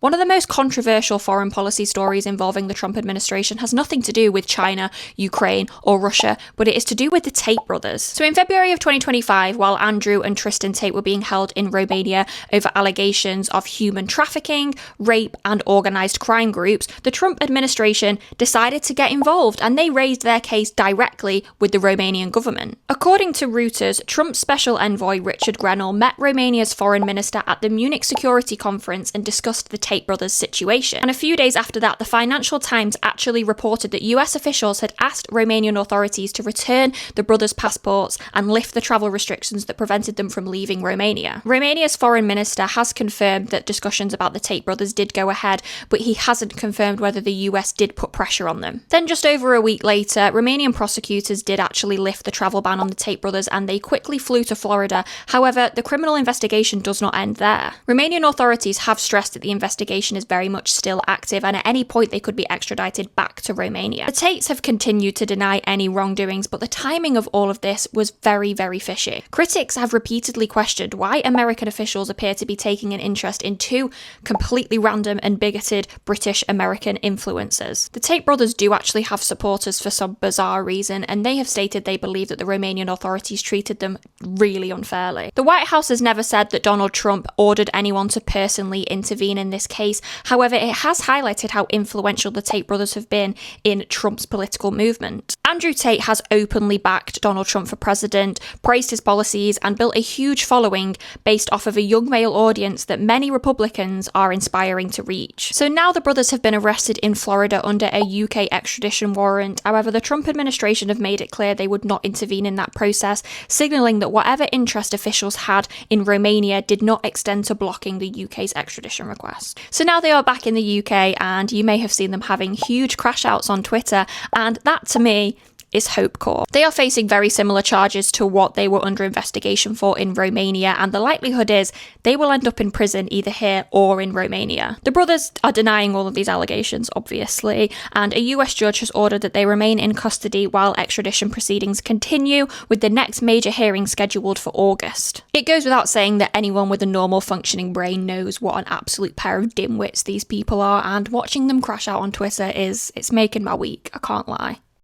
One of the most controversial foreign policy stories involving the Trump administration has nothing to do with China, Ukraine, or Russia, but it is to do with the Tate brothers. So in February of 2025, while Andrew and Tristan Tate were being held in Romania over allegations of human trafficking, rape, and organised crime groups, the Trump administration decided to get involved, and they raised their case directly with the Romanian government. According to Reuters, Trump's special envoy Richard Grenell met Romania's foreign minister at the Munich Security Conference and discussed the Tate brothers' situation. And a few days after that, the Financial Times actually reported that US officials had asked Romanian authorities to return the brothers' passports and lift the travel restrictions that prevented them from leaving Romania. Romania's foreign minister has confirmed that discussions about the Tate brothers did go ahead, but he hasn't confirmed whether the US did put pressure on them. Then just over a week later, Romanian prosecutors did actually lift the travel ban on the Tate brothers, and they quickly flew to Florida. However, the criminal investigation does not end there. Romanian authorities have stressed that the investigation is very much still active, and at any point they could be extradited back to Romania. The Tates have continued to deny any wrongdoings, but the timing of all of this was very, very fishy. Critics have repeatedly questioned why American officials appear to be taking an interest in two completely random and bigoted British American influencers. The Tate brothers do actually have supporters for some bizarre reason, and they have stated they believe that the Romanian authorities treated them really unfairly. The White House has never said that Donald Trump ordered anyone to personally intervene in this case. However, it has highlighted how influential the Tate brothers have been in Trump's political movement. Andrew Tate has openly backed Donald Trump for president, praised his policies, and built a huge following based off of a young male audience that many Republicans are inspiring to reach. So now the brothers have been arrested in Florida under a UK extradition warrant. However, the Trump administration have made it clear they would not intervene in that process, signalling that whatever interest officials had in Romania did not extend to blocking the UK's extradition request. So now they are back in the UK, and you may have seen them having huge crash outs on Twitter, and that to me is Hope Corps. They are facing very similar charges to what they were under investigation for in Romania, and the likelihood is they will end up in prison either here or in Romania. The brothers are denying all of these allegations, obviously, and a US judge has ordered that they remain in custody while extradition proceedings continue, with the next major hearing scheduled for August. It goes without saying that anyone with a normal functioning brain knows what an absolute pair of dimwits these people are, and watching them crash out on Twitter it's making my week, I can't lie.